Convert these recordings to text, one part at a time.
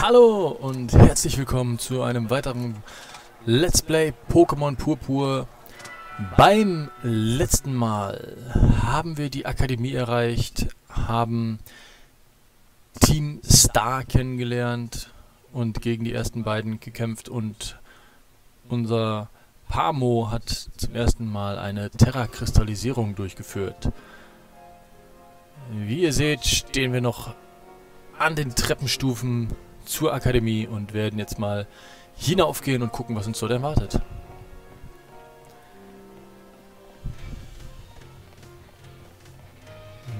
Hallo und herzlich willkommen zu einem weiteren Let's Play Pokémon Purpur. Beim letzten Mal haben wir die Akademie erreicht, haben Team Star kennengelernt und gegen die ersten beiden gekämpft und unser Pamo hat zum ersten Mal eine Terra-Kristallisierung durchgeführt. Wie ihr seht, stehen wir noch an den Treppenstufen zur Akademie und werden jetzt mal hinaufgehen und gucken, was uns dort erwartet.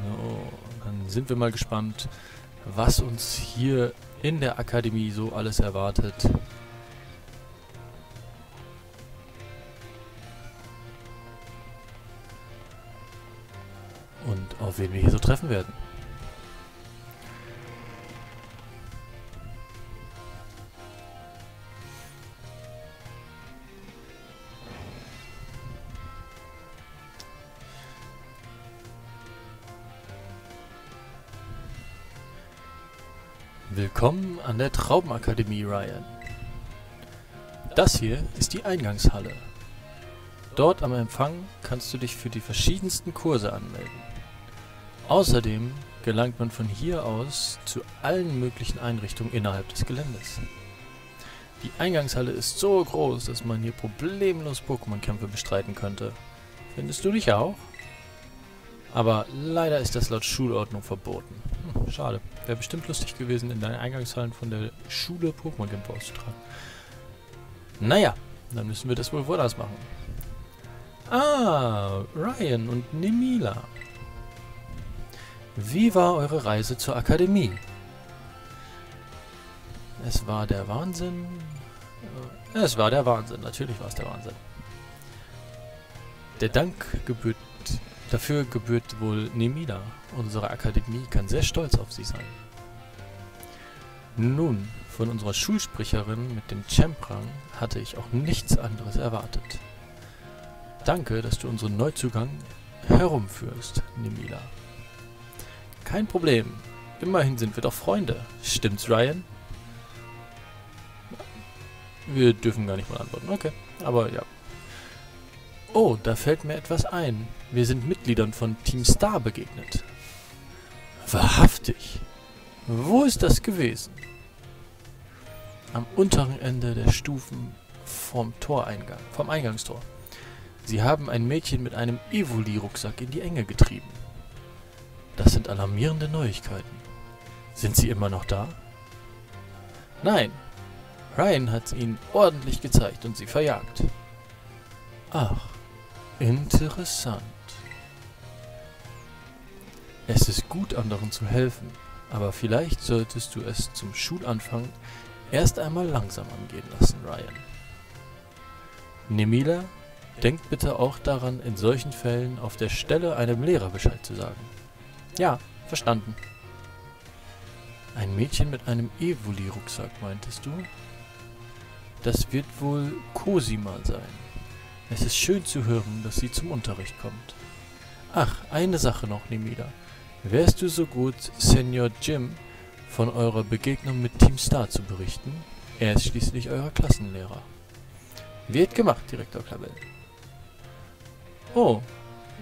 So, dann sind wir mal gespannt, was uns hier in der Akademie so alles erwartet. Und auf wen wir hier so treffen werden. Willkommen an der Traubenakademie, Ryan. Das hier ist die Eingangshalle. Dort am Empfang kannst du dich für die verschiedensten Kurse anmelden. Außerdem gelangt man von hier aus zu allen möglichen Einrichtungen innerhalb des Geländes. Die Eingangshalle ist so groß, dass man hier problemlos Pokémon-Kämpfe bestreiten könnte. Findest du dich auch? Aber leider ist das laut Schulordnung verboten. Schade. Wäre bestimmt lustig gewesen, in deinen Eingangshallen von der Schule Pokémon-Kämpfe auszutragen. Naja, dann müssen wir das wohl woanders machen. Ah, Ryan und Nemila. Wie war eure Reise zur Akademie? Es war der Wahnsinn. Es war der Wahnsinn, natürlich war es der Wahnsinn. Der Dank dafür gebührt wohl Nemila. Unsere Akademie kann sehr stolz auf sie sein. Nun, von unserer Schulsprecherin mit dem Champ-Rang hatte ich auch nichts anderes erwartet. Danke, dass du unseren Neuzugang herumführst, Nemila. Kein Problem. Immerhin sind wir doch Freunde. Stimmt's, Ryan? Wir dürfen gar nicht mal antworten. Okay, aber ja. Oh, da fällt mir etwas ein. Wir sind Mitgliedern von Team Star begegnet. Wahrhaftig. Wo ist das gewesen? Am unteren Ende der Stufen vom Eingangstor. Sie haben ein Mädchen mit einem Evoli-Rucksack in die Enge getrieben. Das sind alarmierende Neuigkeiten. Sind sie immer noch da? Nein. Ryan hat ihnen ordentlich gezeigt und sie verjagt. Ach, interessant. Es ist gut, anderen zu helfen, aber vielleicht solltest du es zum Schulanfang erst einmal langsam angehen lassen, Ryan. Nemila, denkt bitte auch daran, in solchen Fällen auf der Stelle einem Lehrer Bescheid zu sagen. Ja, verstanden. Ein Mädchen mit einem Evoli-Rucksack, meintest du? Das wird wohl Cosima sein. Es ist schön zu hören, dass sie zum Unterricht kommt. Ach, eine Sache noch, Nemila. Wärst du so gut, Senior Jim von eurer Begegnung mit Team Star zu berichten? Er ist schließlich euer Klassenlehrer. Wird gemacht, Direktor Clavel. Oh,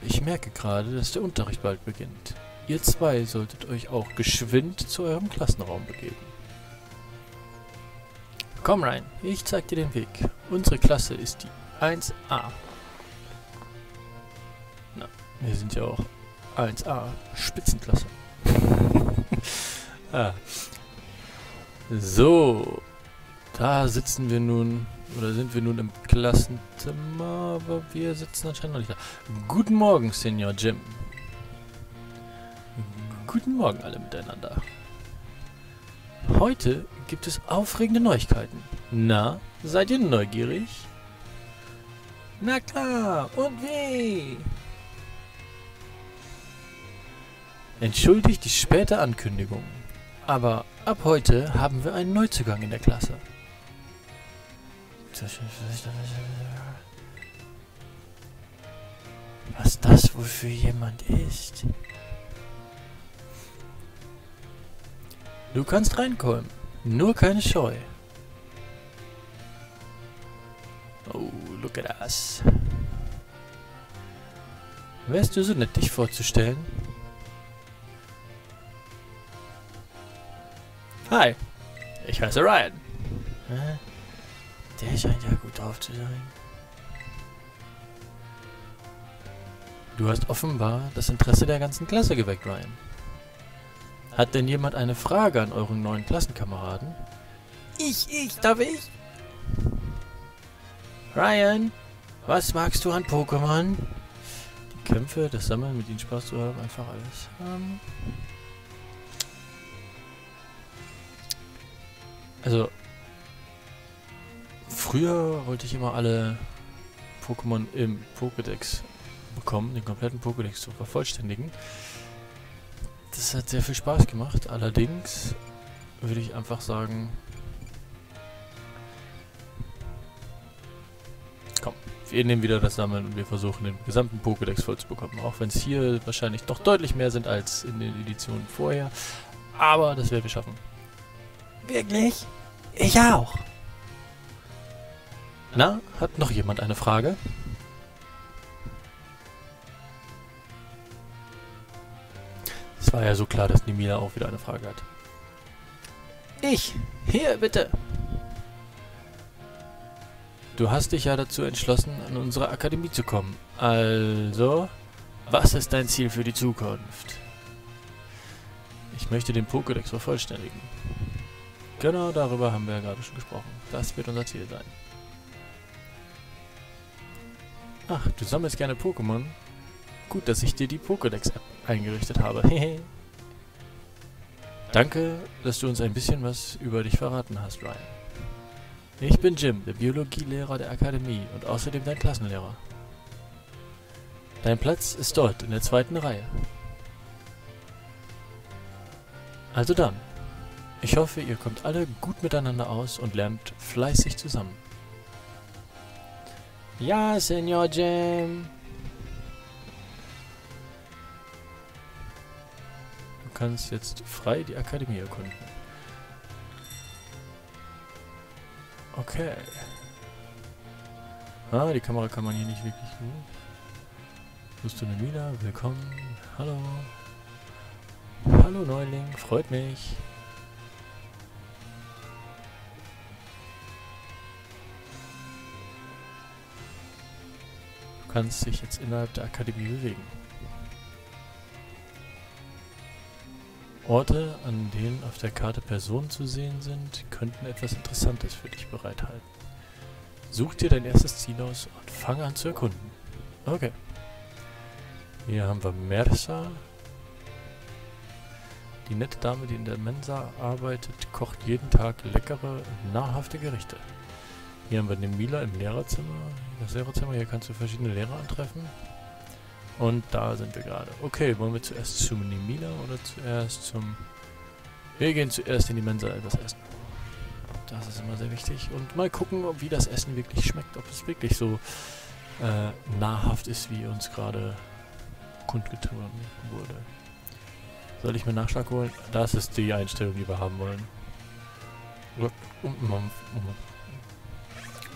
ich merke gerade, dass der Unterricht bald beginnt. Ihr zwei solltet euch auch geschwind zu eurem Klassenraum begeben. Komm rein, ich zeig dir den Weg. Unsere Klasse ist die 1A. Na, wir sind ja auch 1A, Spitzenklasse. So, da sitzen wir nun, oder sind wir nun im Klassenzimmer, aber wir sitzen anscheinend noch nicht da. Guten Morgen, Senior Jim. Guten Morgen alle miteinander. Heute gibt es aufregende Neuigkeiten. Na, seid ihr neugierig? Na klar, und wie? Entschuldigt die späte Ankündigung, aber ab heute haben wir einen Neuzugang in der Klasse. Was das wohl für jemand ist? Du kannst reinkommen. Nur keine Scheu. Oh, look at us. Wärst du so nett, dich vorzustellen? Hi, ich heiße Ryan. Der scheint ja gut drauf zu sein. Du hast offenbar das Interesse der ganzen Klasse geweckt, Ryan. Hat denn jemand eine Frage an euren neuen Klassenkameraden? Darf ich? Ryan, was magst du an Pokémon? Die Kämpfe, das Sammeln, mit ihnen Spaß zu haben, einfach alles. Also, früher wollte ich immer alle Pokémon im Pokédex bekommen, den kompletten Pokédex zu vervollständigen. Das hat sehr viel Spaß gemacht, allerdings würde ich einfach sagen, komm, wir nehmen wieder das Sammeln und wir versuchen den gesamten Pokédex voll zu bekommen, auch wenn es hier wahrscheinlich doch deutlich mehr sind als in den Editionen vorher, aber das werden wir schaffen. Wirklich? Ich auch! Na, hat noch jemand eine Frage? Es war ja so klar, dass Nemila auch wieder eine Frage hat. Hier, bitte! Du hast dich ja dazu entschlossen, an unsere Akademie zu kommen. Also, was ist dein Ziel für die Zukunft? Ich möchte den Pokédex vervollständigen. Genau, darüber haben wir ja gerade schon gesprochen. Das wird unser Ziel sein. Ach, du sammelst gerne Pokémon? Gut, dass ich dir die Pokédex-App eingerichtet habe. Danke, dass du uns ein bisschen was über dich verraten hast, Ryan. Ich bin Jim, der Biologielehrer der Akademie und außerdem dein Klassenlehrer. Dein Platz ist dort, in der 2. Reihe. Also dann. Ich hoffe, ihr kommt alle gut miteinander aus und lernt fleißig zusammen. Ja, Senor Jim. Du kannst jetzt frei die Akademie erkunden. Okay. Ah, die Kamera kann man hier nicht wirklich gut. Bist du Nemila? Willkommen. Hallo. Hallo Neuling, freut mich. Du kannst dich jetzt innerhalb der Akademie bewegen. Orte, an denen auf der Karte Personen zu sehen sind, könnten etwas Interessantes für dich bereithalten. Such dir dein erstes Ziel aus und fang an zu erkunden. Okay. Hier haben wir Mersa. Die nette Dame, die in der Mensa arbeitet, kocht jeden Tag leckere, nahrhafte Gerichte. Hier haben wir Nemila im Lehrerzimmer. Das Lehrerzimmer, hier kannst du verschiedene Lehrer antreffen. Und da sind wir gerade. Okay, wollen wir zuerst zum Nemila oder zuerst zum... Wir gehen zuerst in die Mensa etwas essen. Das ist immer sehr wichtig. Und mal gucken, wie das Essen wirklich schmeckt. Ob es wirklich so nahrhaft ist, wie uns gerade kundgetan wurde. Soll ich mir Nachschlag holen? Das ist die Einstellung, die wir haben wollen.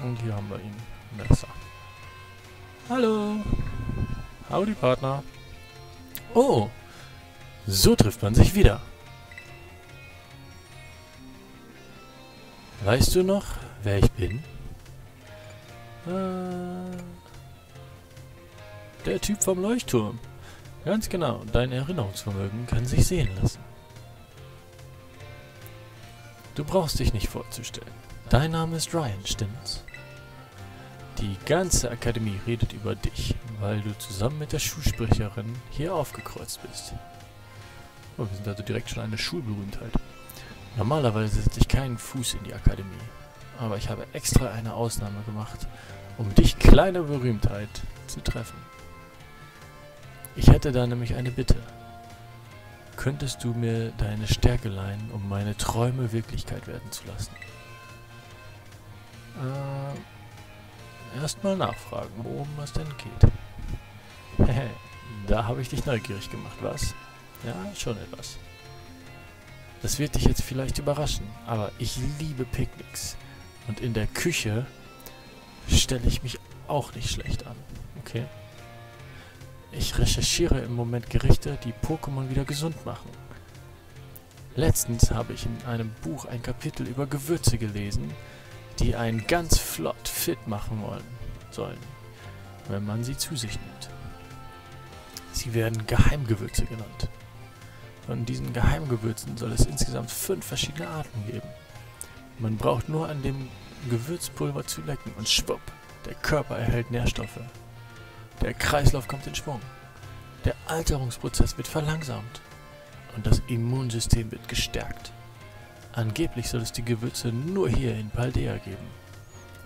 Und hier haben wir ihn. Messer. Hallo. Howdy, Partner. Oh. So trifft man sich wieder. Weißt du noch, wer ich bin? Der Typ vom Leuchtturm. Ganz genau, dein Erinnerungsvermögen kann sich sehen lassen. Du brauchst dich nicht vorzustellen. Dein Name ist Ryan, stimmt's? Die ganze Akademie redet über dich, weil du zusammen mit der Schulsprecherin hier aufgekreuzt bist. Oh, wir sind also direkt schon eine Schulberühmtheit. Normalerweise setze ich keinen Fuß in die Akademie, aber ich habe extra eine Ausnahme gemacht, um dich, kleine Berühmtheit, zu treffen. Ich hätte da nämlich eine Bitte. Könntest du mir deine Stärke leihen, um meine Träume Wirklichkeit werden zu lassen? Erstmal nachfragen, worum es denn geht. Da habe ich dich neugierig gemacht, was? Ja, schon etwas. Das wird dich jetzt vielleicht überraschen, aber ich liebe Picknicks. Und in der Küche stelle ich mich auch nicht schlecht an. Okay? Ich recherchiere im Moment Gerichte, die Pokémon wieder gesund machen. Letztens habe ich in einem Buch ein Kapitel über Gewürze gelesen, die einen ganz flott fit machen sollen, wenn man sie zu sich nimmt. Sie werden Geheimgewürze genannt. Von diesen Geheimgewürzen soll es insgesamt 5 verschiedene Arten geben. Man braucht nur an dem Gewürzpulver zu lecken und schwupp, der Körper erhält Nährstoffe. Der Kreislauf kommt in Schwung. Der Alterungsprozess wird verlangsamt. Und das Immunsystem wird gestärkt. Angeblich soll es die Gewürze nur hier in Paldea geben.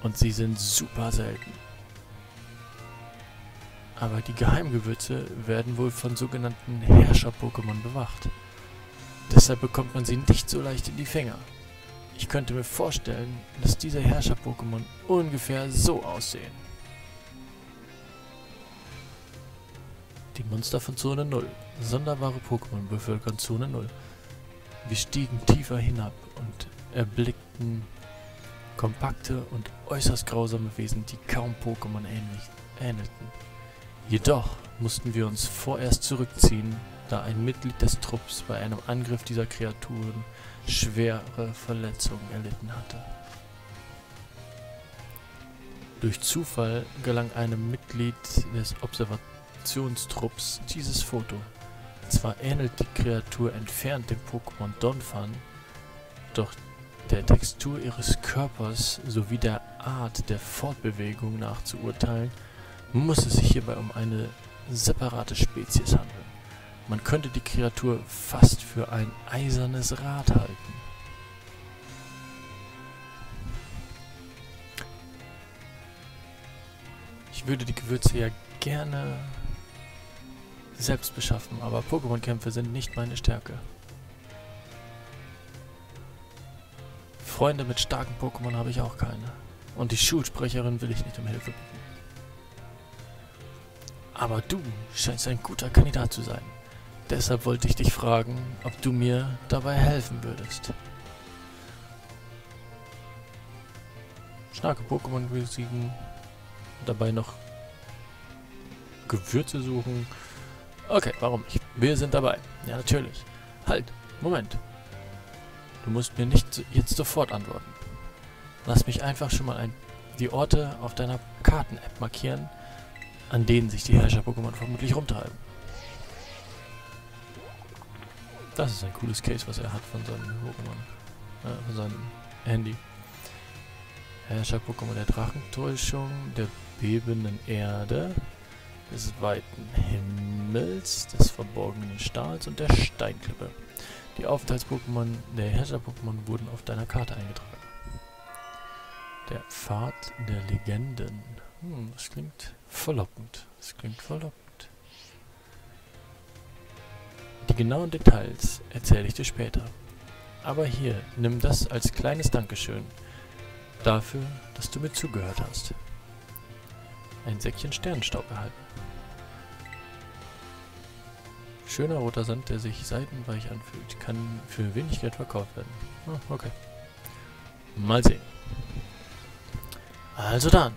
Und sie sind super selten. Aber die Geheimgewürze werden wohl von sogenannten Herrscher-Pokémon bewacht. Deshalb bekommt man sie nicht so leicht in die Finger. Ich könnte mir vorstellen, dass diese Herrscher-Pokémon ungefähr so aussehen. Die Monster von Zone 0. Sonderbare Pokémon bevölkern Zone 0. Wir stiegen tiefer hinab und erblickten kompakte und äußerst grausame Wesen, die kaum Pokémon ähnelten. Jedoch mussten wir uns vorerst zurückziehen, da ein Mitglied des Trupps bei einem Angriff dieser Kreaturen schwere Verletzungen erlitten hatte. Durch Zufall gelang einem Mitglied des Observationstrupps dieses Foto. Zwar ähnelt die Kreatur entfernt dem Pokémon Donphan, doch der Textur ihres Körpers sowie der Art der Fortbewegung nach zu urteilen, muss es sich hierbei um eine separate Spezies handeln. Man könnte die Kreatur fast für ein eisernes Rad halten. Ich würde die Gewürze ja gerne selbst beschaffen, aber Pokémon-Kämpfe sind nicht meine Stärke. Freunde mit starken Pokémon habe ich auch keine. Und die Schulsprecherin will ich nicht um Hilfe bitten. Aber du scheinst ein guter Kandidat zu sein. Deshalb wollte ich dich fragen, ob du mir dabei helfen würdest. Starke Pokémon besiegen, dabei noch Gewürze suchen. Okay, warum nicht? Wir sind dabei. Ja, natürlich. Halt, Moment. Du musst mir nicht jetzt sofort antworten. Lass mich einfach schon mal die Orte auf deiner Karten-App markieren, an denen sich die Herrscher-Pokémon vermutlich rumtreiben. Das ist ein cooles Case, was er hat von seinem Pokémon. Von seinem Handy. Herrscher-Pokémon der Drachentäuschung, der bebenden Erde, des weiten Himmels, des verborgenen Stahls und der Steinklippe. Die Aufenthalts-Pokémon der Herrscher-Pokémon wurden auf deiner Karte eingetragen. Der Pfad der Legenden. Das klingt verlockend. Das klingt verlockend. Die genauen Details erzähle ich dir später. Aber hier, nimm das als kleines Dankeschön dafür, dass du mir zugehört hast. Ein Säckchen Sternenstaub erhalten. Schöner roter Sand, der sich seitenweich anfühlt, kann für wenig Geld verkauft werden. Okay. Mal sehen. Also dann,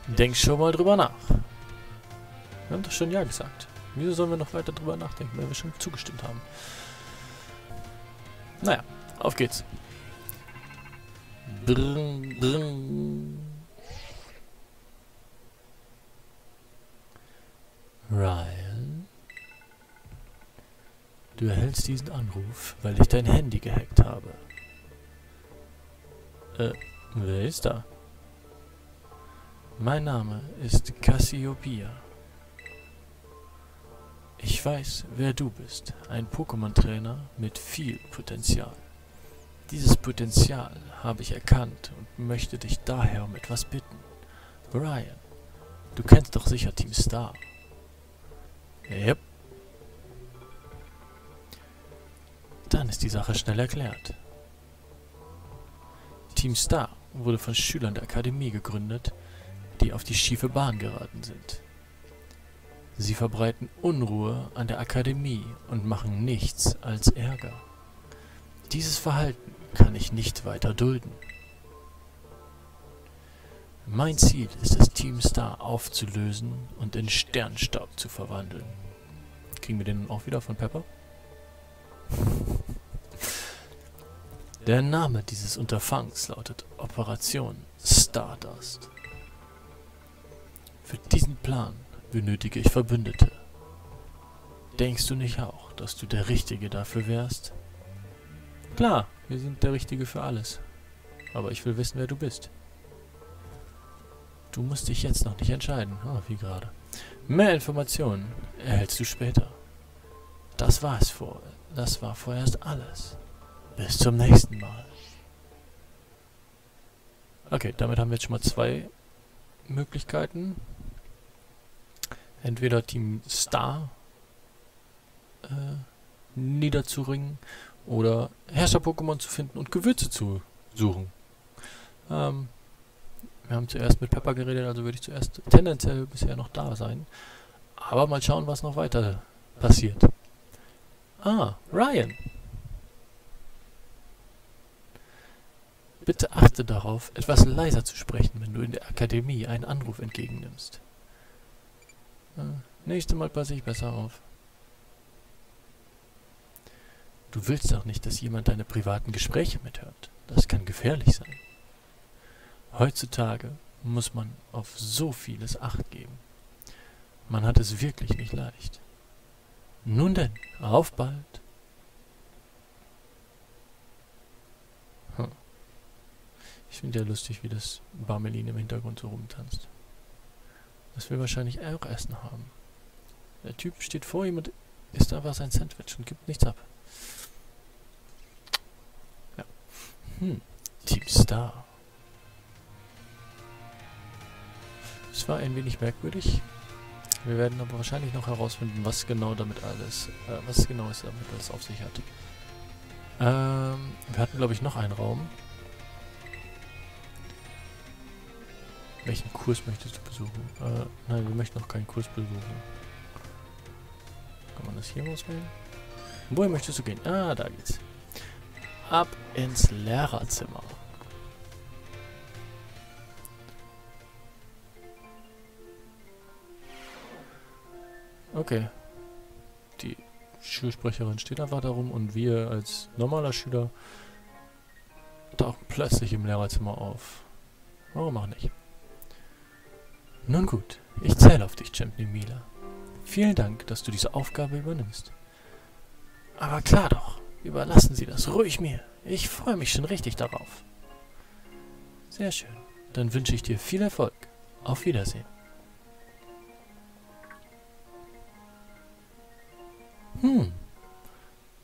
denk schon mal drüber nach. Wir haben doch schon ja gesagt. Wieso sollen wir noch weiter drüber nachdenken, wenn wir schon zugestimmt haben? Naja, auf geht's. Brrrr, brrrr. Ryan? Du erhältst diesen Anruf, weil ich dein Handy gehackt habe. Wer ist da? Mein Name ist Cassiopeia. Ich weiß, wer du bist. Ein Pokémon-Trainer mit viel Potenzial. Dieses Potenzial habe ich erkannt und möchte dich daher um etwas bitten. Ryan, du kennst doch sicher Team Star. Yep. Dann ist die Sache schnell erklärt. Team Star wurde von Schülern der Akademie gegründet, die auf die schiefe Bahn geraten sind. Sie verbreiten Unruhe an der Akademie und machen nichts als Ärger. Dieses Verhalten kann ich nicht weiter dulden. Mein Ziel ist es, Team Star aufzulösen und in Sternstaub zu verwandeln. Kriegen wir den auch wieder von Pepper? Der Name dieses Unterfangs lautet Operation Stardust. Für diesen Plan benötige ich Verbündete. Denkst du nicht auch, dass du der Richtige dafür wärst? Klar, wir sind der Richtige für alles. Aber ich will wissen, wer du bist. Du musst dich jetzt noch nicht entscheiden. Oh, wie gerade. Mehr Informationen erhältst du später. Das war vorerst alles. Bis zum nächsten Mal. Okay, damit haben wir jetzt schon mal 2 Möglichkeiten. Entweder Team Star niederzuringen oder Herrscher-Pokémon zu finden und Gewürze zu suchen. Wir haben zuerst mit Pepper geredet, also würde ich zuerst tendenziell bisher noch da sein. Aber mal schauen, was noch weiter passiert. Ah, Ryan. Bitte achte darauf, etwas leiser zu sprechen, wenn du in der Akademie einen Anruf entgegennimmst. Nächstes Mal passe ich besser auf. Du willst doch nicht, dass jemand deine privaten Gespräche mithört. Das kann gefährlich sein. Heutzutage muss man auf so vieles Acht geben. Man hat es wirklich nicht leicht. Nun denn, auf bald. Ich finde ja lustig, wie das Barmelin im Hintergrund so rumtanzt. Das will wahrscheinlich auch Essen haben. Der Typ steht vor ihm und isst einfach sein Sandwich und gibt nichts ab. Ja. Team Star. Es war ein wenig merkwürdig. Wir werden aber wahrscheinlich noch herausfinden, was genau es damit alles auf sich hat. Wir hatten, glaube ich, noch einen Raum. Welchen Kurs möchtest du besuchen? Nein, wir möchten noch keinen Kurs besuchen. Kann man das hier auswählen? Wohin möchtest du gehen? Ah, da geht's. Ab ins Lehrerzimmer. Okay. Die Schulsprecherin steht einfach da rum und wir als normaler Schüler tauchen plötzlich im Lehrerzimmer auf. Warum auch nicht? Nun gut, ich zähle auf dich, Champion Mila. Vielen Dank, dass du diese Aufgabe übernimmst. Aber klar doch, überlassen Sie das ruhig mir. Ich freue mich schon richtig darauf. Sehr schön. Dann wünsche ich dir viel Erfolg. Auf Wiedersehen.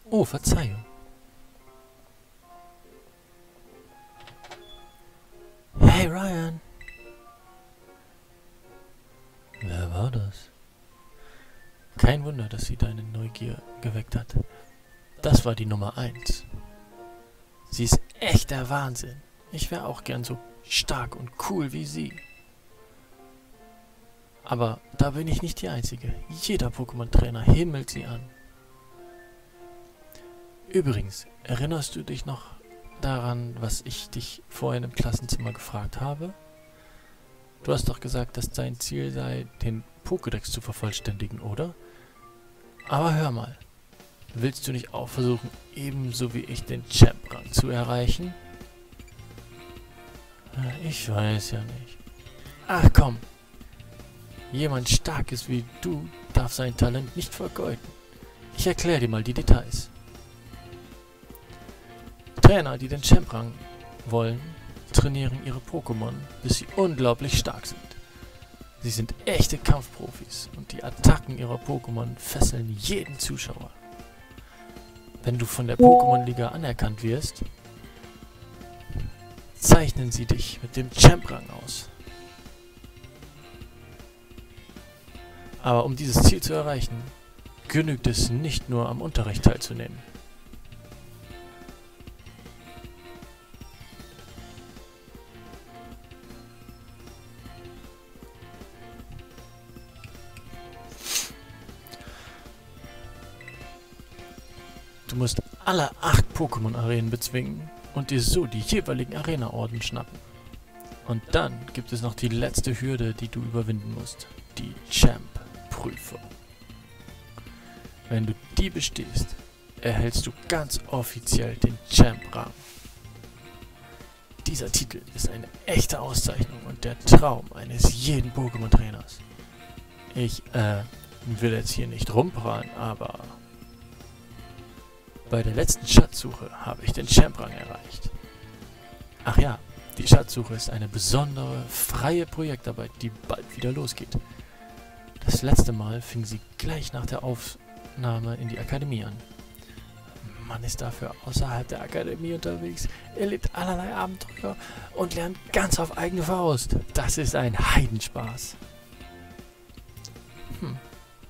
Oh, Verzeihung. Hey, Ryan. Wer war das? Kein Wunder, dass sie deine Neugier geweckt hat. Das war die Nummer 1. Sie ist echt der Wahnsinn. Ich wäre auch gern so stark und cool wie sie. Aber da bin ich nicht die Einzige. Jeder Pokémon-Trainer himmelt sie an. Übrigens, erinnerst du dich noch daran, was ich dich vorhin im Klassenzimmer gefragt habe? Du hast doch gesagt, dass dein Ziel sei, den Pokédex zu vervollständigen, oder? Aber hör mal, willst du nicht auch versuchen, ebenso wie ich den Champ-Rang zu erreichen? Ich weiß ja nicht. Ach komm, jemand Starkes wie du darf sein Talent nicht vergeuden. Ich erkläre dir mal die Details. Trainer, die den Champ-Rang wollen, trainieren ihre Pokémon, bis sie unglaublich stark sind. Sie sind echte Kampfprofis und die Attacken ihrer Pokémon fesseln jeden Zuschauer. Wenn du von der Pokémon-Liga anerkannt wirst, zeichnen sie dich mit dem Champ-Rang aus. Aber um dieses Ziel zu erreichen, genügt es nicht nur am Unterricht teilzunehmen. Du musst alle 8 Pokémon-Arenen bezwingen und dir so die jeweiligen Arena-Orden schnappen. Und dann gibt es noch die letzte Hürde, die du überwinden musst. Die Champ-Prüfung. Wenn du die bestehst, erhältst du ganz offiziell den Champ-Rang. Dieser Titel ist eine echte Auszeichnung und der Traum eines jeden Pokémon-Trainers. Ich, will jetzt hier nicht rumprallen, aber bei der letzten Schatzsuche habe ich den Champ-Rang erreicht. Ach ja, die Schatzsuche ist eine besondere, freie Projektarbeit, die bald wieder losgeht. Das letzte Mal fing sie gleich nach der Aufnahme in die Akademie an. Man ist dafür außerhalb der Akademie unterwegs, erlebt allerlei Abenteuer und lernt ganz auf eigene Faust. Das ist ein Heidenspaß.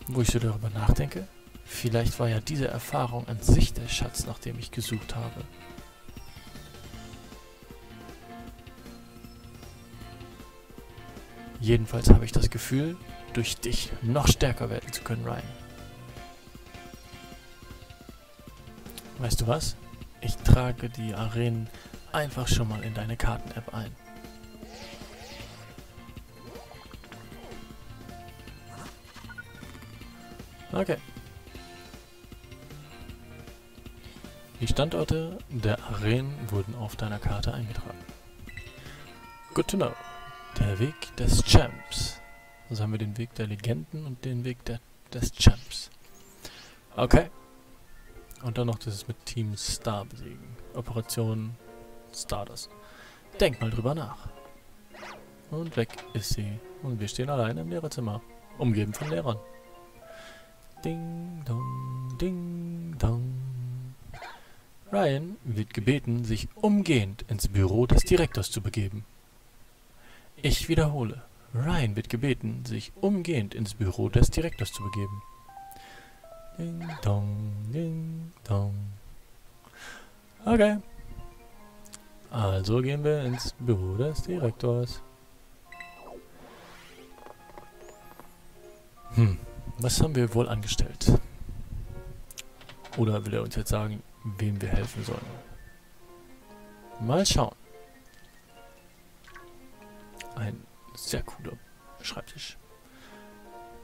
Wo ich so darüber nachdenke, vielleicht war ja diese Erfahrung an sich der Schatz, nach dem ich gesucht habe. Jedenfalls habe ich das Gefühl, durch dich noch stärker werden zu können, Ryan. Weißt du was? Ich trage die Arenen einfach schon mal in deine Karten-App ein. Okay. Die Standorte der Arenen wurden auf deiner Karte eingetragen. Good to know. Der Weg des Champs. Also haben wir den Weg der Legenden und den Weg des Champs. Okay. Und dann noch dieses mit Team Star besiegen. Operation Stardust. Denk mal drüber nach. Und weg ist sie. Und wir stehen allein im Lehrerzimmer. Umgeben von Lehrern. Ding dong, ding dong. Ryan wird gebeten, sich umgehend ins Büro des Direktors zu begeben. Ich wiederhole. Ryan wird gebeten, sich umgehend ins Büro des Direktors zu begeben. Ding dong, ding dong. Okay. Also gehen wir ins Büro des Direktors. Was haben wir wohl angestellt? Oder will er uns jetzt sagen, wem wir helfen sollen? Mal schauen. Ein sehr cooler Schreibtisch.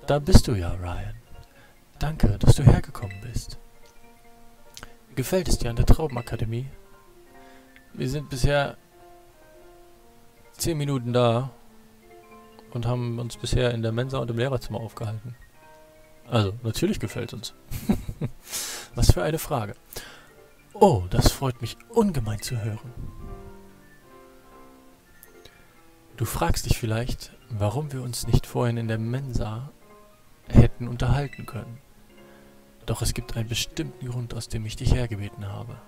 Da bist du ja, Ryan. Danke, dass du hergekommen bist. Gefällt es dir an der Traubenakademie? Wir sind bisher 10 Minuten da und haben uns bisher in der Mensa und im Lehrerzimmer aufgehalten. Also, natürlich gefällt uns. Was für eine Frage. Oh, das freut mich ungemein zu hören. Du fragst dich vielleicht, warum wir uns nicht vorhin in der Mensa hätten unterhalten können. Doch es gibt einen bestimmten Grund, aus dem ich dich hergebeten habe.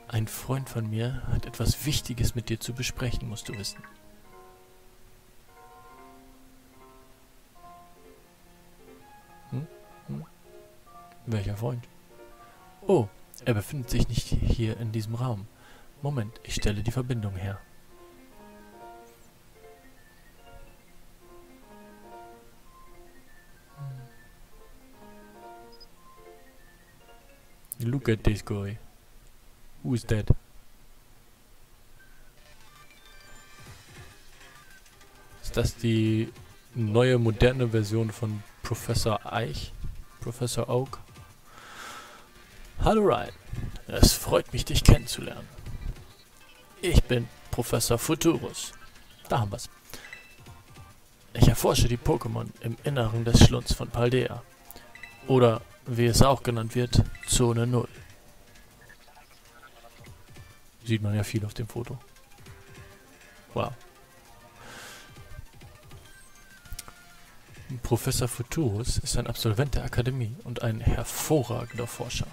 Ein Freund von mir hat etwas Wichtiges mit dir zu besprechen, musst du wissen. Welcher Freund? Oh, er befindet sich nicht hier in diesem Raum. Moment, ich stelle die Verbindung her. Look at this guy. Who is that? Ist das die neue, moderne Version von Professor Eich? Professor Oak? Hallo Ryan, es freut mich, dich kennenzulernen. Ich bin Professor Futurus. Da haben wir's. Ich erforsche die Pokémon im Inneren des Schlunds von Paldea. Oder, wie es auch genannt wird, Zone 0. Sieht man ja viel auf dem Foto. Wow. Professor Futurus ist ein Absolvent der Akademie und ein hervorragender Forscher.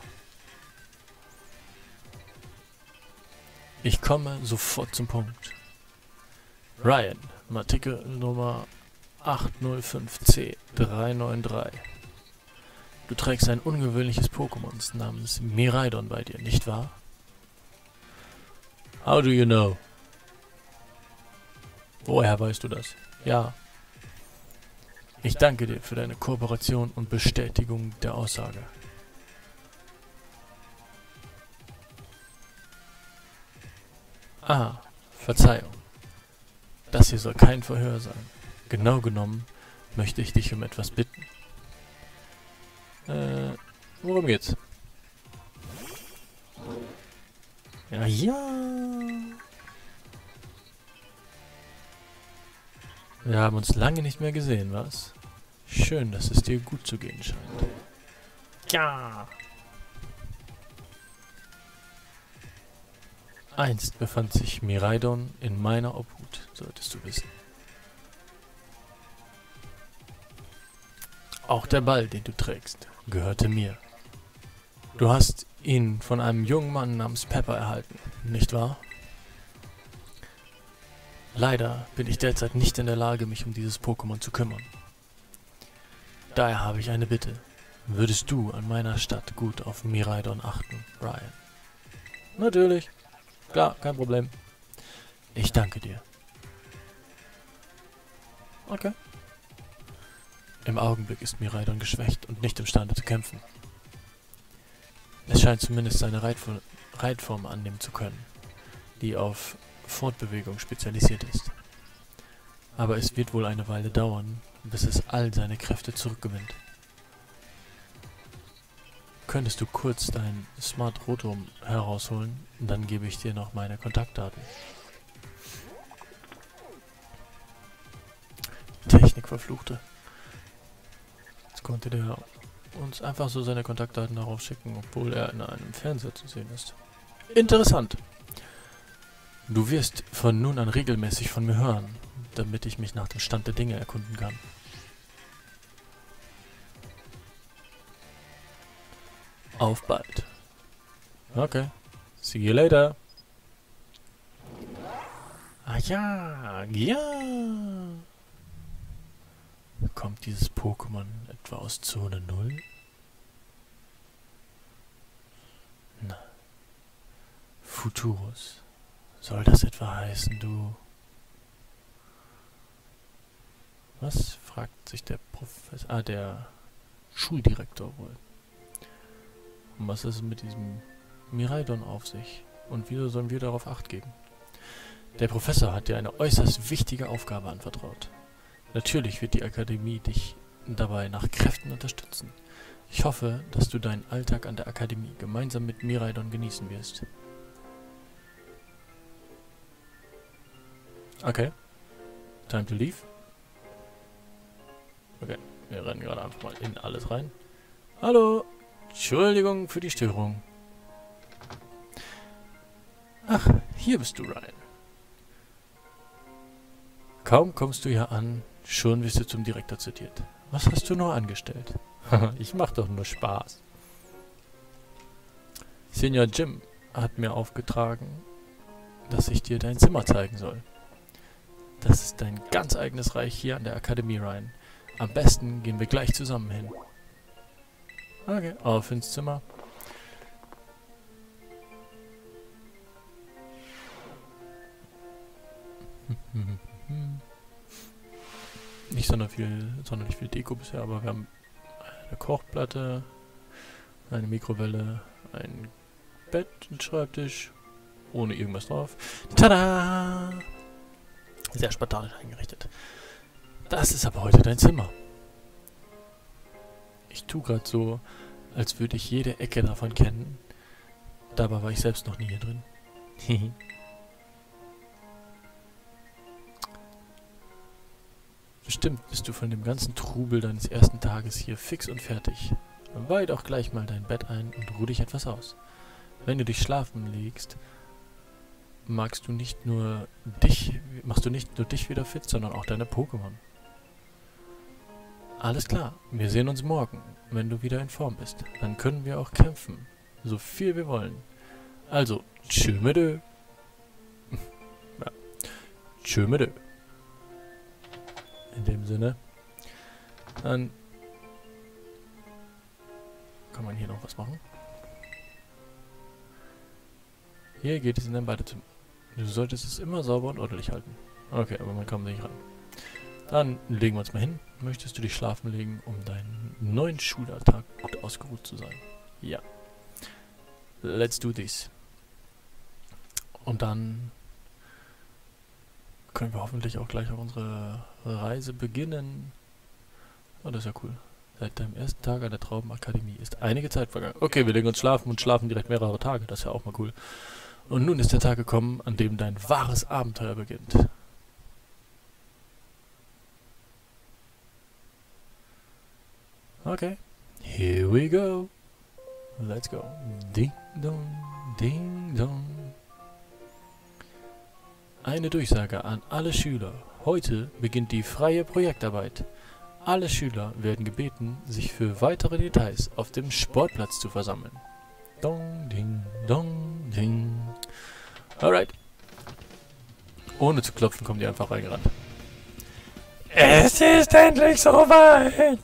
Ich komme sofort zum Punkt. Ryan, Artikel Nummer 805C393. Du trägst ein ungewöhnliches Pokémon namens Miraidon bei dir, nicht wahr? How do you know? Woher weißt du das? Ja. Ich danke dir für deine Kooperation und Bestätigung der Aussage. Ah, Verzeihung. Das hier soll kein Verhör sein. Genau genommen möchte ich dich um etwas bitten. Worum geht's? Ja, ja. Wir haben uns lange nicht mehr gesehen, was? Schön, dass es dir gut zu gehen scheint. Ja. Einst befand sich Miraidon in meiner Obhut, solltest du wissen. Auch der Ball, den du trägst, gehörte mir. Du hast ihn von einem jungen Mann namens Pepper erhalten, nicht wahr? Leider bin ich derzeit nicht in der Lage, mich um dieses Pokémon zu kümmern. Daher habe ich eine Bitte. Würdest du an meiner Stadt gut auf Miraidon achten, Ryan? Natürlich. Klar, kein Problem. Ich danke dir. Okay. Im Augenblick ist Miraidon geschwächt und nicht imstande zu kämpfen. Es scheint zumindest seine Reitform annehmen zu können, die auf Fortbewegung spezialisiert ist. Aber es wird wohl eine Weile dauern, bis es all seine Kräfte zurückgewinnt. Könntest du kurz dein Smart Rotom herausholen, dann gebe ich dir noch meine Kontaktdaten. Technik verfluchte. Jetzt konnte der uns einfach so seine Kontaktdaten darauf schicken, obwohl er in einem Fernseher zu sehen ist. Interessant. Du wirst von nun an regelmäßig von mir hören, damit ich mich nach dem Stand der Dinge erkunden kann. Auf bald. Okay. See you later. Ah ja, ja. Kommt dieses Pokémon etwa aus Zone 0? Na. Futurus. Soll das etwa heißen, du... Was? Fragt sich der Professor... Ah, der Schuldirektor wohl. Und was ist mit diesem Miraidon auf sich? Und wieso sollen wir darauf Acht geben? Der Professor hat dir eine äußerst wichtige Aufgabe anvertraut. Natürlich wird die Akademie dich dabei nach Kräften unterstützen. Ich hoffe, dass du deinen Alltag an der Akademie gemeinsam mit Miraidon genießen wirst. Okay. Time to leave. Okay, wir rennen gerade einfach mal in alles rein. Hallo! Entschuldigung für die Störung. Ach, hier bist du, Ryan. Kaum kommst du hier an, schon wirst du zum Direktor zitiert. Was hast du nur angestellt? Ich mach doch nur Spaß. Senior Jim hat mir aufgetragen, dass ich dir dein Zimmer zeigen soll. Das ist dein ganz eigenes Reich hier an der Akademie, Ryan. Am besten gehen wir gleich zusammen hin. Okay, auf ins Zimmer. Nicht sonderlich viel Deko bisher, aber wir haben eine Kochplatte, eine Mikrowelle, ein Bett, einen Schreibtisch, ohne irgendwas drauf. Tada! Sehr spartanisch eingerichtet. Das ist aber heute dein Zimmer. Ich tue gerade so, als würde ich jede Ecke davon kennen. Dabei war ich selbst noch nie hier drin. Bestimmt bist du von dem ganzen Trubel deines ersten Tages hier fix und fertig. Dann weih doch gleich mal dein Bett ein und ruh dich etwas aus. Wenn du dich schlafen legst, machst du nicht nur dich wieder fit, sondern auch deine Pokémon. Alles klar, wir sehen uns morgen, wenn du wieder in Form bist. Dann können wir auch kämpfen, so viel wir wollen. Also, tschö mit Ö. Ja. Tschö mit Ö. In dem Sinne. Dann kann man hier noch was machen. Hier geht es in dein Badezimmer. Du solltest es immer sauber und ordentlich halten. Okay, aber man kommt nicht ran. Dann legen wir uns mal hin. Möchtest du dich schlafen legen, um deinen neuen Schulalltag gut ausgeruht zu sein? Ja. Let's do this. Und dann können wir hoffentlich auch gleich auf unsere Reise beginnen. Oh, das ist ja cool. Seit deinem ersten Tag an der Traubenakademie ist einige Zeit vergangen. Okay, wir legen uns schlafen und schlafen direkt mehrere Tage. Das ist ja auch mal cool. Und nun ist der Tag gekommen, an dem dein wahres Abenteuer beginnt. Okay. Here we go. Let's go. Ding dong, ding dong. Eine Durchsage an alle Schüler. Heute beginnt die freie Projektarbeit. Alle Schüler werden gebeten, sich für weitere Details auf dem Sportplatz zu versammeln. Dong, ding, dong, ding. Alright. Ohne zu klopfen kommen die einfach reingerannt. Es ist endlich soweit!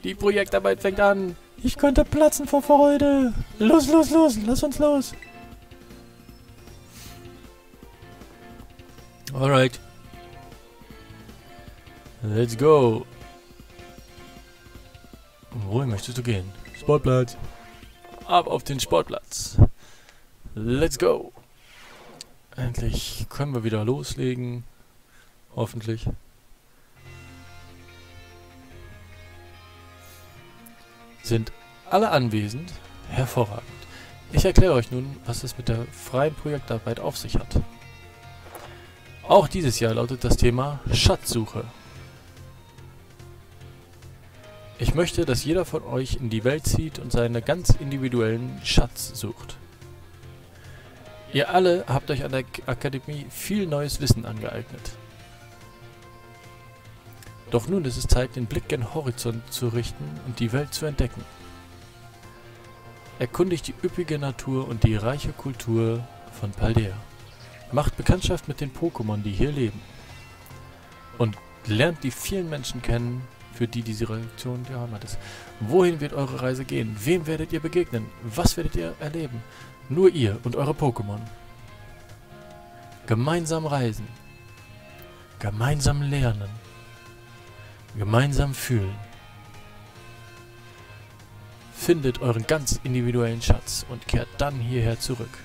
Die Projektarbeit fängt an. Ich könnte platzen vor Freude. Los, los, los. Lass uns los. Alright. Let's go. Wohin möchtest du gehen? Sportplatz. Ab auf den Sportplatz. Let's go. Endlich können wir wieder loslegen. Hoffentlich. Sind alle anwesend? Hervorragend. Ich erkläre euch nun, was es mit der freien Projektarbeit auf sich hat. Auch dieses Jahr lautet das Thema Schatzsuche. Ich möchte, dass jeder von euch in die Welt zieht und seinen ganz individuellen Schatz sucht. Ihr alle habt euch an der Akademie viel neues Wissen angeeignet. Doch nun ist es Zeit, den Blick gen Horizont zu richten und die Welt zu entdecken. Erkundigt die üppige Natur und die reiche Kultur von Paldea. Macht Bekanntschaft mit den Pokémon, die hier leben. Und lernt die vielen Menschen kennen, für die diese Reaktion der Heimat ist. Wohin wird eure Reise gehen? Wem werdet ihr begegnen? Was werdet ihr erleben? Nur ihr und eure Pokémon. Gemeinsam reisen. Gemeinsam lernen. Gemeinsam fühlen. Findet euren ganz individuellen Schatz und kehrt dann hierher zurück.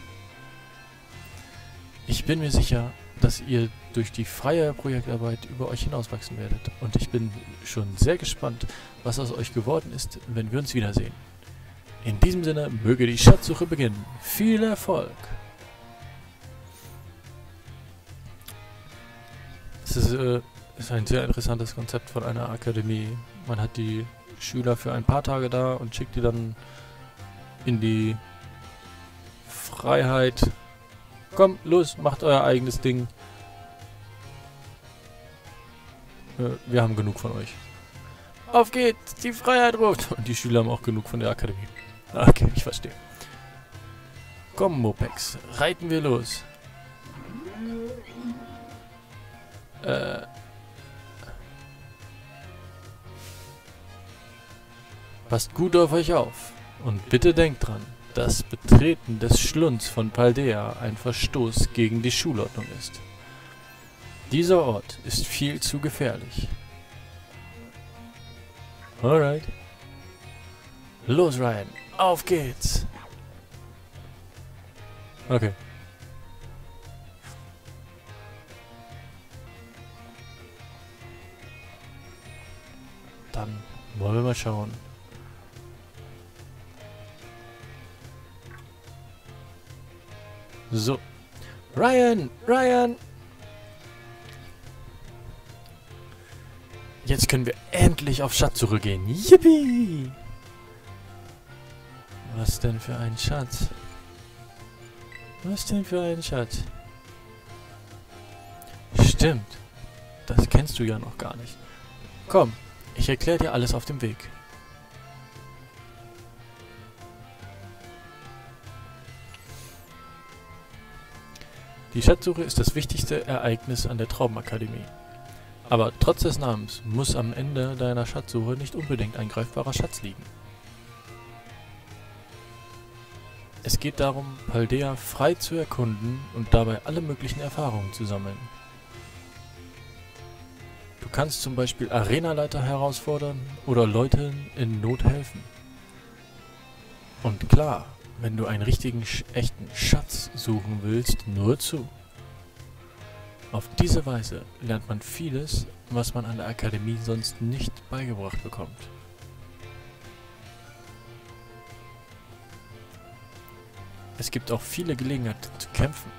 Ich bin mir sicher, dass ihr durch die freie Projektarbeit über euch hinauswachsen werdet. Und ich bin schon sehr gespannt, was aus euch geworden ist, wenn wir uns wiedersehen. In diesem Sinne möge die Schatzsuche beginnen. Viel Erfolg! Es ist ein sehr interessantes Konzept von einer Akademie. Man hat die Schüler für ein paar Tage da und schickt die dann in die Freiheit. Komm, los, macht euer eigenes Ding. Wir haben genug von euch. Auf geht's, die Freiheit ruft. Und die Schüler haben auch genug von der Akademie. Okay, ich verstehe. Komm, Mopex, reiten wir los. Passt gut auf euch auf. Und bitte denkt dran, dass Betreten des Schlunds von Paldea ein Verstoß gegen die Schulordnung ist. Dieser Ort ist viel zu gefährlich. Alright. Los, Ryan. Auf geht's. Okay. Dann wollen wir mal schauen. So. Ryan! Ryan! Jetzt können wir endlich auf Schatzsuche gehen. Yippie! Was denn für ein Schatz? Was denn für ein Schatz? Stimmt. Das kennst du ja noch gar nicht. Komm, ich erkläre dir alles auf dem Weg. Die Schatzsuche ist das wichtigste Ereignis an der Traubenakademie. Aber trotz des Namens muss am Ende deiner Schatzsuche nicht unbedingt ein greifbarer Schatz liegen. Es geht darum, Paldea frei zu erkunden und dabei alle möglichen Erfahrungen zu sammeln. Du kannst zum Beispiel Arenaleiter herausfordern oder Leuten in Not helfen. Und klar, wenn du einen richtigen, echten Schatz suchen willst, nur zu. Auf diese Weise lernt man vieles, was man an der Akademie sonst nicht beigebracht bekommt. Es gibt auch viele Gelegenheiten zu kämpfen.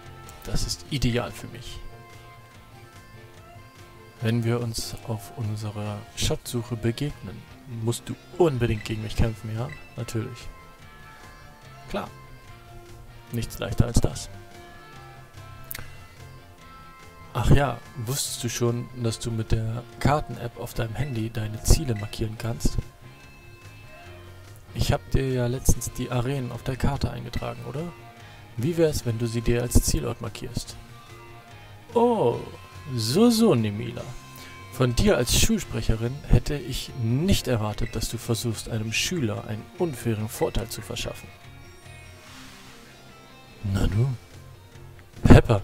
Das ist ideal für mich. Wenn wir uns auf unserer Schatzsuche begegnen, musst du unbedingt gegen mich kämpfen, ja? Natürlich. Klar. Nichts leichter als das. Ach ja, wusstest du schon, dass du mit der Karten-App auf deinem Handy deine Ziele markieren kannst? Ich habe dir ja letztens die Arenen auf der Karte eingetragen, oder? Wie wär's, wenn du sie dir als Zielort markierst? Oh, so, Nemila. Von dir als Schulsprecherin hätte ich nicht erwartet, dass du versuchst, einem Schüler einen unfairen Vorteil zu verschaffen. Nanu? Pepper?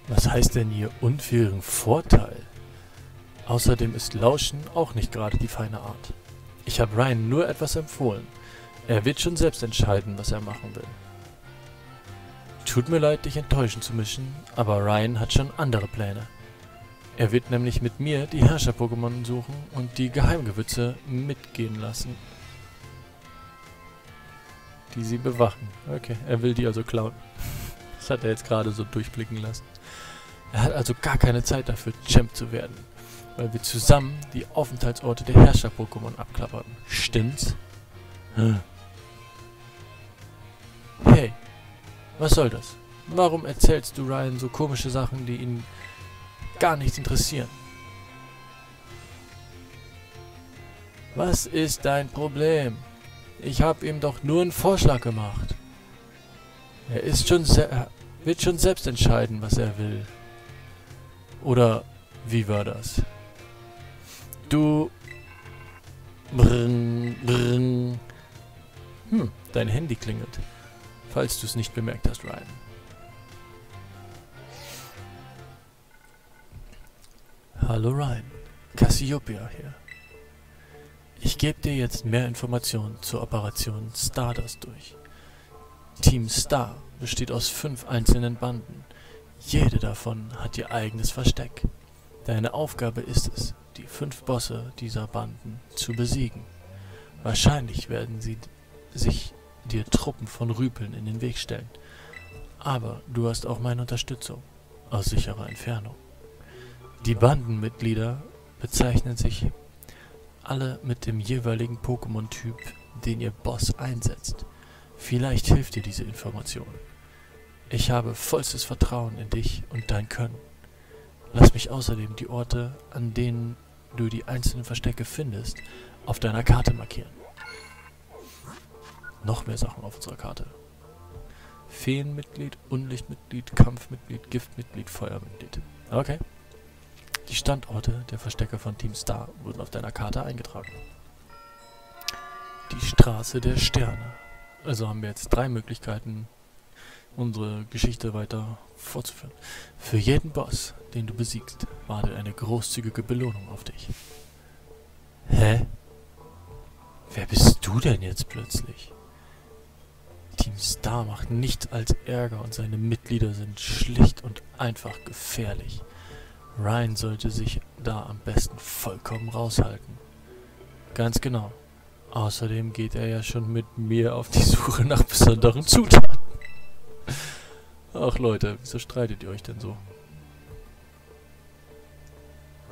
Was heißt denn hier unfairen Vorteil? Außerdem ist Lauschen auch nicht gerade die feine Art. Ich habe Ryan nur etwas empfohlen. Er wird schon selbst entscheiden, was er machen will. Tut mir leid, dich enttäuschen zu müssen, aber Ryan hat schon andere Pläne. Er wird nämlich mit mir die Herrscher-Pokémon suchen und die Geheimgewürze mitgehen lassen, die sie bewachen. Okay, er will die also klauen. Das hat er jetzt gerade so durchblicken lassen. Er hat also gar keine Zeit dafür, Champ zu werden, weil wir zusammen die Aufenthaltsorte der Herrscher-Pokémon abklappern. Stimmt's? Hey, was soll das? Warum erzählst du Ryan so komische Sachen, die ihn gar nicht interessieren? Was ist dein Problem? Ich habe ihm doch nur einen Vorschlag gemacht. Er wird schon selbst entscheiden, was er will. Oder wie war das? Du... Brrrn. Dein Handy klingelt. Falls du es nicht bemerkt hast, Ryan. Hallo Ryan, Cassiopeia hier. Ich gebe dir jetzt mehr Informationen zur Operation Stardust durch. Team Star besteht aus 5 einzelnen Banden. Jede davon hat ihr eigenes Versteck. Deine Aufgabe ist es, die 5 Bosse dieser Banden zu besiegen. Wahrscheinlich werden sie sich dir Truppen von Rüpeln in den Weg stellen. Aber du hast auch meine Unterstützung, aus sicherer Entfernung. Die Bandenmitglieder bezeichnen sich alle mit dem jeweiligen Pokémon-Typ, den ihr Boss einsetzt. Vielleicht hilft dir diese Information. Ich habe vollstes Vertrauen in dich und dein Können. Lass mich außerdem die Orte, an denen du die einzelnen Verstecke findest, auf deiner Karte markieren. Noch mehr Sachen auf unserer Karte. Feenmitglied, Unlichtmitglied, Kampfmitglied, Giftmitglied, Feuermitglied. Okay. Die Standorte der Verstecke von Team Star wurden auf deiner Karte eingetragen. Die Straße der Sterne. Also haben wir jetzt 3 Möglichkeiten, unsere Geschichte weiter fortzuführen. Für jeden Boss, den du besiegst, wartet eine großzügige Belohnung auf dich. Hä? Wer bist du denn jetzt plötzlich? Team Star macht nichts als Ärger und seine Mitglieder sind schlicht und einfach gefährlich. Ryan sollte sich da am besten vollkommen raushalten. Ganz genau. Außerdem geht er ja schon mit mir auf die Suche nach besonderen Zutaten. Ach Leute, wieso streitet ihr euch denn so?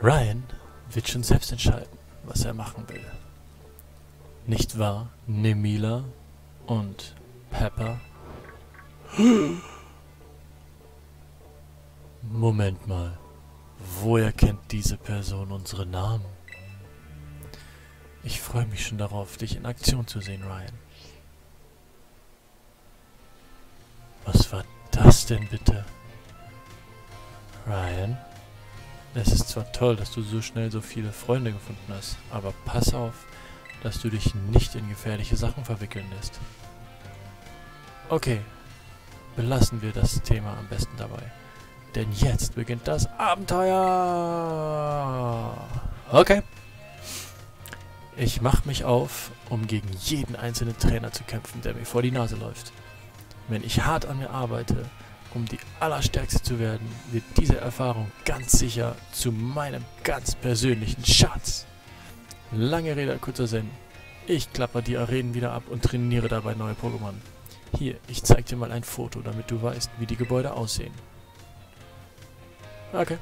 Ryan wird schon selbst entscheiden, was er machen will. Nicht wahr, Nemila und Pepper? Moment mal. Woher kennt diese Person unsere Namen? Ich freue mich schon darauf, dich in Aktion zu sehen, Ryan. Was war das denn bitte? Ryan? Es ist zwar toll, dass du so schnell so viele Freunde gefunden hast, aber pass auf, dass du dich nicht in gefährliche Sachen verwickeln lässt. Okay, belassen wir das Thema am besten dabei. Denn jetzt beginnt das Abenteuer! Okay. Ich mache mich auf, um gegen jeden einzelnen Trainer zu kämpfen, der mir vor die Nase läuft. Wenn ich hart an mir arbeite, um die Allerstärkste zu werden, wird diese Erfahrung ganz sicher zu meinem ganz persönlichen Schatz. Lange Rede, kurzer Sinn. Ich klapper die Arenen wieder ab und trainiere dabei neue Pokémon. Hier, ich zeig dir mal ein Foto, damit du weißt, wie die Gebäude aussehen. Okay.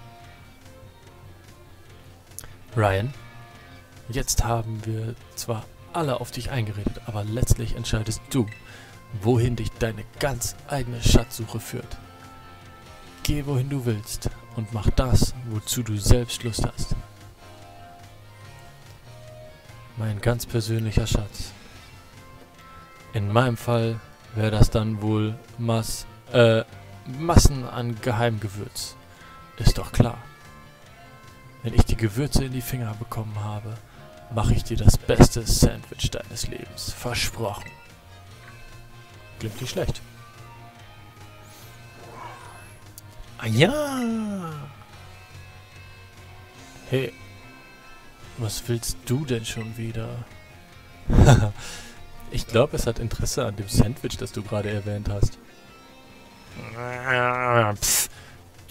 Ryan, jetzt haben wir zwar alle auf dich eingeredet, aber letztlich entscheidest du, wohin dich deine ganz eigene Schatzsuche führt. Geh wohin du willst und mach das, wozu du selbst Lust hast. Mein ganz persönlicher Schatz. In meinem Fall wäre das dann wohl Massen an Geheimgewürz. Ist doch klar. Wenn ich die Gewürze in die Finger bekommen habe, mache ich dir das beste Sandwich deines Lebens. Versprochen. Klingt nicht schlecht. Ah ja! Hey, was willst du denn schon wieder? Ich glaube, es hat Interesse an dem Sandwich, das du gerade erwähnt hast. Pff,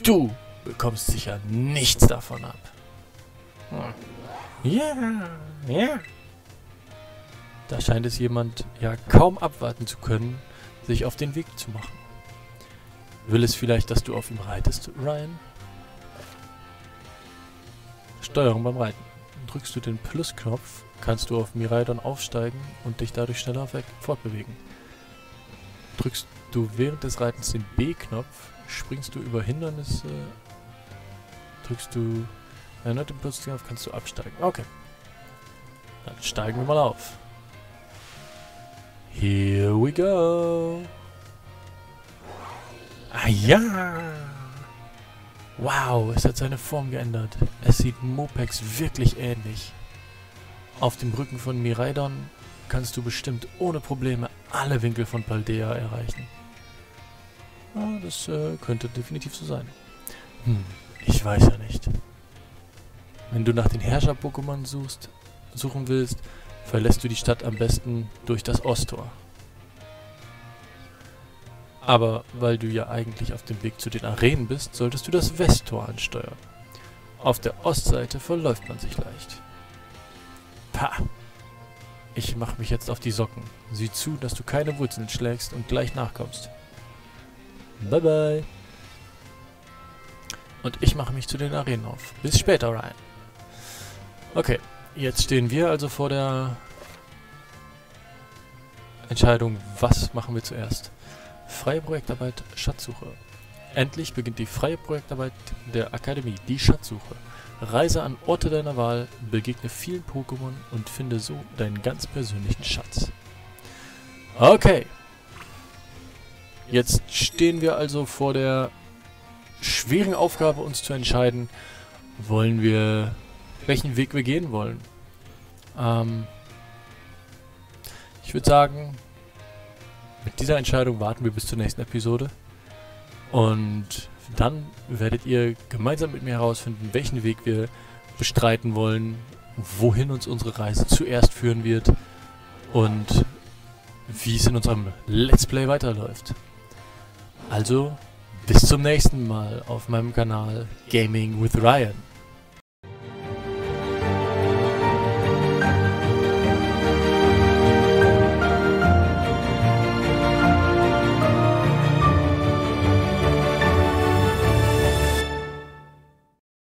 du bekommst sicher nichts davon ab. Ja, ja. Da scheint es jemand ja kaum abwarten zu können, sich auf den Weg zu machen. Will es vielleicht, dass du auf ihm reitest, Ryan? Steuerung beim Reiten. Drückst du den Plusknopf, kannst du auf Miraidon aufsteigen und dich dadurch schneller fortbewegen. Drückst du während des Reitens den B-Knopf, springst du über Hindernisse, drückst du erneut den Plusknopf, kannst du absteigen. Okay. Dann steigen wir mal auf. Here we go. Ah ja. Wow, es hat seine Form geändert. Es sieht Mopex wirklich ähnlich. Auf dem Rücken von Miraidon kannst du bestimmt ohne Probleme alle Winkel von Paldea erreichen. Ja, das könnte definitiv so sein. Ich weiß ja nicht. Wenn du nach den Herrscher-Pokémon suchen willst, verlässt du die Stadt am besten durch das Osttor. Aber weil du ja eigentlich auf dem Weg zu den Arenen bist, solltest du das Westtor ansteuern. Auf der Ostseite verläuft man sich leicht. Pah! Ich mache mich jetzt auf die Socken. Sieh zu, dass du keine Wurzeln schlägst und gleich nachkommst. Bye bye! Und ich mache mich zu den Arenen auf. Bis später, Ryan. Okay, jetzt stehen wir also vor der Entscheidung, was machen wir zuerst. Freie Projektarbeit, Schatzsuche. Endlich beginnt die freie Projektarbeit der Akademie, die Schatzsuche. Reise an Orte deiner Wahl, begegne vielen Pokémon und finde so deinen ganz persönlichen Schatz. Okay. Jetzt stehen wir also vor der schweren Aufgabe, uns zu entscheiden, welchen Weg wir gehen wollen. Ich würde sagen, mit dieser Entscheidung warten wir bis zur nächsten Episode. Und dann werdet ihr gemeinsam mit mir herausfinden, welchen Weg wir bestreiten wollen, wohin uns unsere Reise zuerst führen wird und wie es in unserem Let's Play weiterläuft. Also, bis zum nächsten Mal auf meinem Kanal Gaming with Ryan.